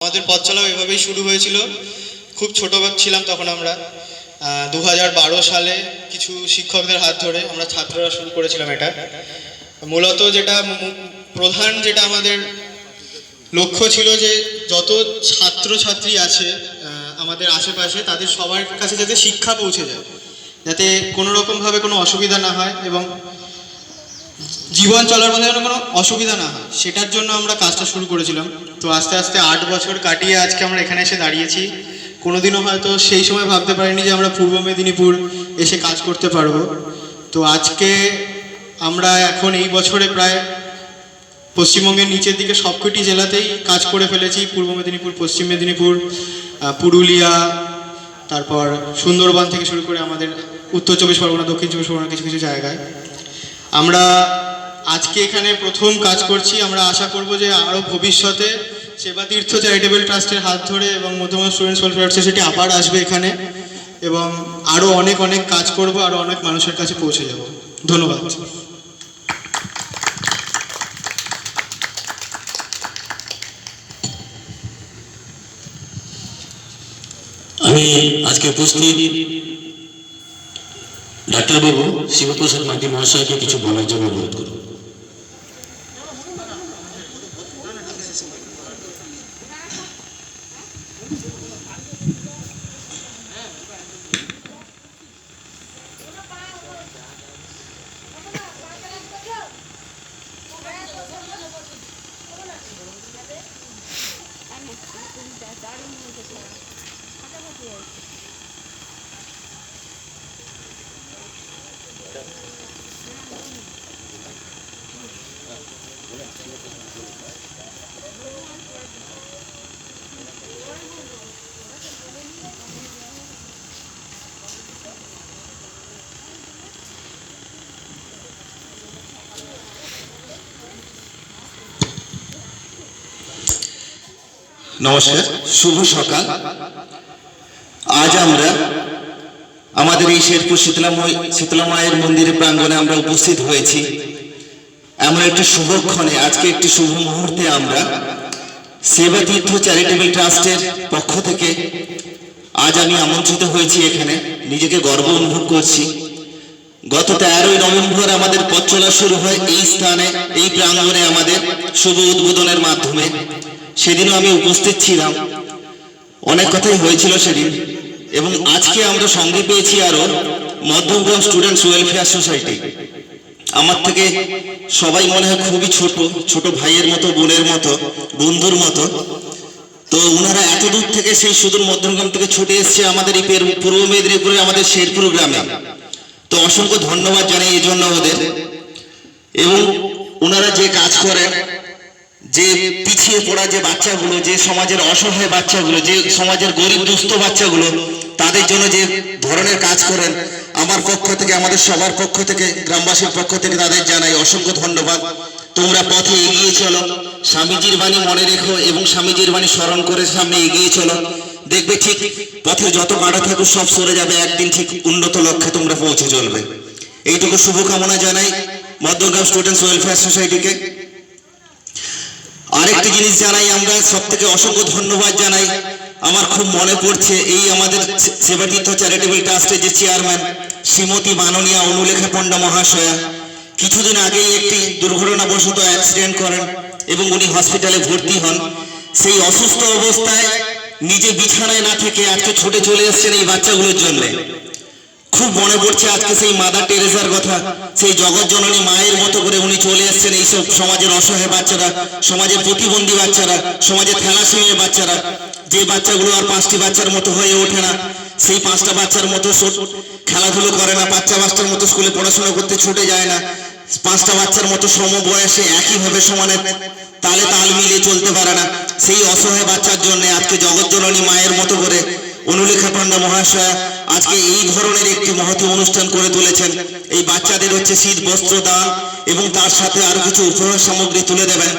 আমাদের পথ চলা এভাবেই শুরু হয়েছিল। খুব ছোট ছিলাম তখন আমরা 2012 সালে কিছু শিক্ষকদের হাত ধরে আমরা ছাত্ররা শুরু করেছিলাম। এটা মূলত প্রধান আমাদের লক্ষ্য ছিল যে যত ছাত্রছাত্রী আছে আমাদের আশেপাশে তাদের সবার কাছে যাতে শিক্ষা পৌঁছে যায়, যাতে কোনো রকমভাবে কোনো অসুবিধা না হয় এবং জীবন চলার মধ্যে কোনো অসুবিধা না হয়, সেটার জন্য আমরা কাজটা শুরু করেছিলাম। তো আস্তে আস্তে 8 বছর কাটিয়ে আজকে আমরা এখানে এসে দাঁড়িয়েছি। কোনোদিনও হয়তো সেই সময় ভাবতে পারিনি যে আমরা পূর্ব মেদিনীপুর এসে কাজ করতে পারবো। তো আজকে আমরা এখন এই বছরে প্রায় পশ্চিমবঙ্গের নিচের দিকে সবকটি জেলাতেই কাজ করে ফেলেছি। পূর্ব মেদিনীপুর, পশ্চিম মেদিনীপুর, পুরুলিয়া, তারপর সুন্দরবন থেকে শুরু করে আমাদের উত্তর চব্বিশ পরগনা, দক্ষিণ চব্বিশ পরগনা কিছু কিছু জায়গায় আমরা আজকে এখানে প্রথম কাজ করছি। আমরা আশা করব যে আরও ভবিষ্যতে সেবাতীর্থ চ্যারিটেবল ট্রাস্টের হাত ধরে এবং মধ্যমা স্টুডেন্টস ওয়েলফেয়ার সোসাইটি আবার আসবে এখানে এবং আরও অনেক অনেক কাজ করব, আরও অনেক মানুষের কাছে পৌঁছে যাব। ধন্যবাদ। আমি আজকে উপস্থিত ডাক্তারবাবু শিবপ্রসাদ মাটি মহাশয়কে কিছু বলার জন্য অনুরোধ করব। নমস্কার, শুভ সকাল। আজ আমরা আমাদের এই শেরপুর শীতলা মায়ের মন্দিরের প্রাঙ্গণে আমরা উপস্থিত হয়েছি এমন একটি শুভক্ষণে। আজকে একটি শুভ মুহূর্তে আমরা সেবাতীর্থ চ্যারিটেবল ট্রাস্টের পক্ষ থেকে আজ আমি আমন্ত্রিত হয়েছি এখানে। নিজেকে গর্ব অনুভব করছি। গত 13ই নভেম্বর আমাদের পথ চলা শুরু হয় এই স্থানে, এই প্রাঙ্গণে আমাদের শুভ উদ্বোধনের মাধ্যমে। সেদিনও আমি উপস্থিত ছিলাম, অনেক কথাই হয়েছিল সেদিন। এবং আজকে আমরা সঙ্গে পেয়েছি আরো মধ্যমগ্রাম স্টুডেন্টস ওয়েলফেয়ার সোসাইটি। আমার থেকে সবাই মনে হয় খুবই ছোট ভাইয়ের মতো, বোনের মতো, বন্ধুর মতো। তো ওনারা এত দূর থেকে, সেই সুদূর মধ্যমগ্রাম থেকে ছুটে এসছে আমাদের এই পূর্ব মেদিনীপুরে আমাদের শেরপুর গ্রামে। তো অসংখ্য ধন্যবাদ জানাই এই জন্য ওদের। এবং ওনারা যে কাজ করেন, যে পিছিয়ে পড়া যে বাচ্চাগুলো, যে সমাজের অসহায় বাচ্চাগুলো, যে সমাজের গরিব দুস্থ বাচ্চাগুলো, তাদের জন্য যে ধরনের কাজ করেন, আমার পক্ষ থেকে, আমাদের সবার পক্ষ থেকে, গ্রামবাসীর পক্ষ থেকে তাদের জানাই অসংখ্য ধন্যবাদ। তোমরা পথে এগিয়ে চলো, স্বামীজির বাণী মনে রেখো এবং স্বামীজির বাণী স্মরণ করে সামনে এগিয়ে চলো। দেখবে ঠিক পথে যত বাধা থাকুক সব সরে যাবে, একদিন ঠিক উন্নত লক্ষ্যে তোমরা পৌঁছে চলবে। এইটুকু শুভকামনা জানাই মধ্যমগ্রাম স্টুডেন্টস ওয়েলফেয়ার সোসাইটিকে। আরেকটি জিনিস জানাই, আমরা সব থেকে অসংখ্য ধন্যবাদ জানাই। আমার খুব মনে পড়ছে এই আমাদের সেবাতীর্থ চ্যারিটেবল ট্রাস্টের যে চেয়ারম্যান শ্রীমতী মাননীয়া অনুলেখা পণ্ডা মহাশয়া কিছুদিন আগেই একটি দুর্ঘটনাবশত অ্যাক্সিডেন্ট করেন এবং উনি হসপিটালে ভর্তি হন। সেই অসুস্থ অবস্থায় নিজে বিছানায় না থেকে আজকে ছুটে চলে এসেছেন এই বাচ্চাগুলোর জন্য। খুব মনে পড়ছে আজকে সেই মাদার টেরেসার কথা, সেই জগৎ জননী মায়ের মতো করে উনি চলে এসেছেন এইসব সমাজের অসহায় বাচ্চারা, সমাজের প্রতিবন্ধী বাচ্চারা, সমাজের থ্যালাসেমিয়া বাচ্চারা, যে বাচ্চাগুলো আর 5টি বাচ্চার মতো হয়ে ওঠে না, সেই 5টা বাচ্চার মতো খেলাধুলো করে না, 5টা বাচ্চার মতো স্কুলে পড়াশোনা করতে ছুটে যায় না, 5টা বাচ্চার মতো সমবয়সে একইভাবে সমানে তালে তাল মিলিয়ে চলতে পারে না, সেই অসহায় বাচ্চার জন্য আজকে জগৎ জননী মায়ের মতো করে অনুলেখা পণ্ডা মহাশয়া আজকে এই ধরনের একটি মহতি অনুষ্ঠান করে তুলেছেন। এই বাচ্চাদের হচ্ছে শীত বস্ত্র দান এবং তার সাথে আরো কিছু উপহার সামগ্রী তুলে দেবেন।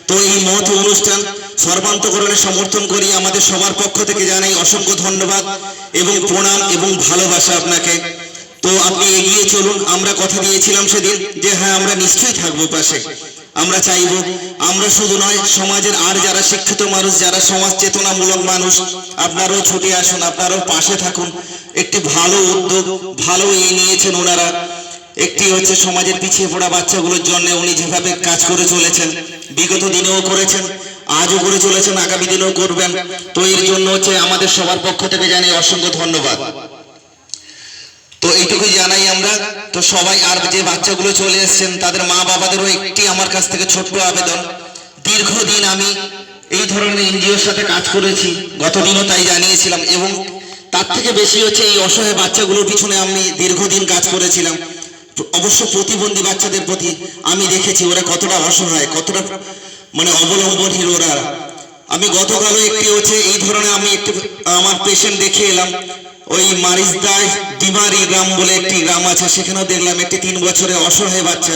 তো এই মহতি অনুষ্ঠান সর্বান্তকরণে সমর্থন করি আমাদের সবার পক্ষ থেকে জানাই অসংখ্য ধন্যবাদ এবং প্রণাম এবং ভালোবাসা আপনাকে। তো আপনি এগিয়ে চলুন। আমরা কথা দিয়েছিলাম সেদিন যে হ্যাঁ আমরা নিশ্চয়ই থাকবো পাশে। আমরা চাইব আমরা শুধু নয়, সমাজের আর যারা শিক্ষিত মানুষ, যারা সমাজ চেতনামূলক মানুষ, আপনারাও ছুটে আসুন, আপনারাও পাশে থাকুন। একটি ভালো উদ্যোগ, ভালো নিয়েছেন ওনারা। একটি হচ্ছে সমাজের পিছিয়ে পড়া বাচ্চাগুলোর জন্য উনি যেভাবে কাজ করে চলেছেন, বিগত দিনেও করেছেন, আজও করে চলেছেন, আগামী দিনেও করবেন। তো এর জন্য হচ্ছে আমাদের সবার পক্ষ থেকে জানাই অসংখ্য ধন্যবাদ। তো এইটুকুই জানাই আমরা। তো সবাই, আর যে বাচ্চাগুলো চলে এসেছেন তাদের মা বাবাদেরও একটি আমার কাছ থেকে ছোট্ট আবেদন। দীর্ঘদিন আমি এই ধরনের এনজিওর সাথে কাজ করেছি, গতদিনও তাই জানিয়েছিলাম, এবং তার থেকে বেশি হচ্ছে এই অসহায় বাচ্চাগুলোর পিছনে আমি দীর্ঘদিন কাজ করেছিলাম। অবশ্য প্রতিবন্ধী বাচ্চাদের প্রতি আমি দেখেছি ওরা কতটা অসহায়, কতটা মানে অবলম্বনহীন ওরা। আমি গতকালও একটি হচ্ছে এই ধরনের আমি একটি আমার পেশেন্ট দেখে এলাম। ওই মারিজদায় ডিমারি গ্রাম বলে একটি গ্রাম আছে, সেখানেও দেখলাম একটি 3 বছরের অসহায় বাচ্চা।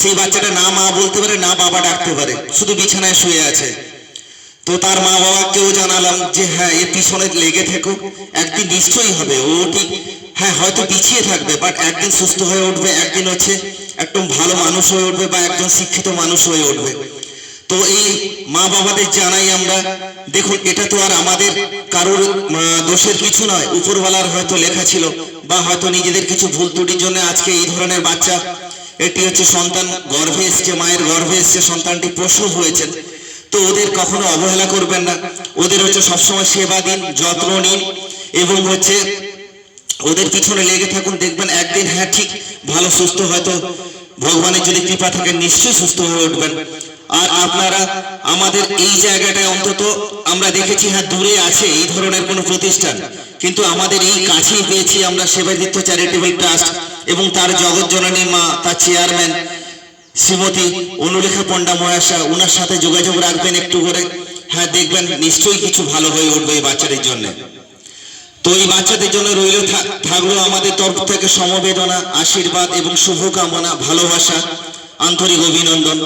সেই বাচ্চাটা না মা বলতে পারে, না বাবা ডাকতে পারে, শুধু বিছানায় শুয়ে আছে। তো তার মা বাবাকেও জানালাম যে হ্যাঁ, এর পিছনে লেগে থেকো, একদিন নিশ্চয়ই হবে। ও ঠিক হ্যাঁ হয়তো পিছিয়ে থাকবে, বাট একদিন সুস্থ হয়ে উঠবে, একদিন হচ্ছে একদম ভালো মানুষ হয়ে উঠবে বা একজন শিক্ষিত মানুষ হয়ে উঠবে। তো এই মা বাবাদের জানাই আমরা, দেখুন এটা তো আর আমাদের কারোর দোষের কিছু নয়, উপরওয়ালার হয়তো লেখা ছিল, বা হয়তো নিজেদের কিছু ভুল ত্রুটির জন্য আজকে এই ধরনের বাচ্চা, এটি হচ্ছে সন্তান গর্ভে এসছে, মায়ের গর্ভে এসছে, সন্তানটি প্রসব হয়েছে। তো ওদের কখনো অবহেলা করবেন না, ওদের হচ্ছে সবসময় সেবা দিন, যত্ন নিন, এবং হচ্ছে ওদের পিছনে লেগে থাকুন। দেখবেন একদিন হ্যাঁ ঠিক ভালো সুস্থ, হয়তো ভগবানের যদি কৃপা থাকে নিশ্চয়ই সুস্থ হয়ে উঠবেন। আর আপনারা আমাদের এই জায়গাটায় অন্তত আমরা দেখেছি হ্যাঁ দূরে আছে এই ধরনের কোনো প্রতিষ্ঠান, কিন্তু আমাদের এই কাছেই পেয়েছি আমরা সেবাদিত্য চ্যারিটেবল ট্রাস্ট, এবং তার জগৎজননী মা, তার চেয়ারম্যান শ্রীমতী অনুলেখা পণ্ডা মহাশয়া, ওনার সাথে যোগাযোগ রাখবেন একটু করে। হ্যাঁ দেখবেন নিশ্চয়ই কিছু ভালো হয়ে উঠবে এই বাচ্চাদের জন্য। তো এই বাচ্চাদের জন্য থাকলো আমাদের তরফ থেকে সমবেদনা, আশীর্বাদ এবং শুভকামনা, ভালোবাসা, আন্তরিক অভিনন্দন।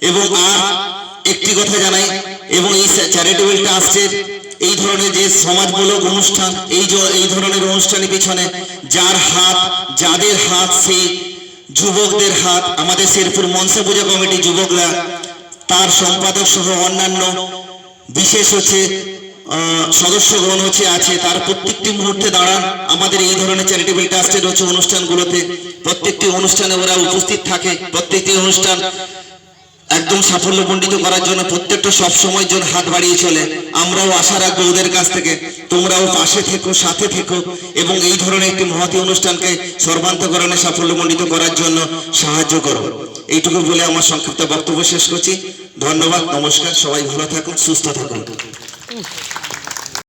এবং আর একটি কথা জানাই, এবং এই চ্যারিটেবল ট্রাস্টের এই ধরনের যে সমাজমূলক অনুষ্ঠান, এই ধরনের অনুষ্ঠানের পিছনে যার হাত, যাদের হাত, সেই যুবকদের হাত, আমাদের শেরপুর মনসা পূজা কমিটি যুবকরা, তার সম্পাদক সহ অন্যান্য বিশেষ হচ্ছে সদস্যগণ হচ্ছে আছে, তার প্রত্যেকটি মুহূর্তে দাঁড়ান আমাদের এই ধরনের চ্যারিটেবল ট্রাস্টের হচ্ছে অনুষ্ঠানগুলোতে। প্রত্যেকটি অনুষ্ঠানে ওরা উপস্থিত থাকে, প্রত্যেকটি অনুষ্ঠান একদম সাফল্যমণ্ডিত করার জন্য প্রত্যেকটা সবসময়ের জন্য হাত বাড়িয়ে চলে। আমরাও আশা রাখবো ওদের কাছ থেকে তোমরাও পাশে থেকো, সাথে থেকো, এবং এই ধরনের একটি মহতী অনুষ্ঠানকে সর্বান্তকরণে সাফল্যমণ্ডিত করার জন্য সাহায্য করো। এইটুকু বলে আমার সংক্ষিপ্ত বক্তব্য শেষ করছি। ধন্যবাদ, নমস্কার, সবাই ভালো থাকুন, সুস্থ থাকুন।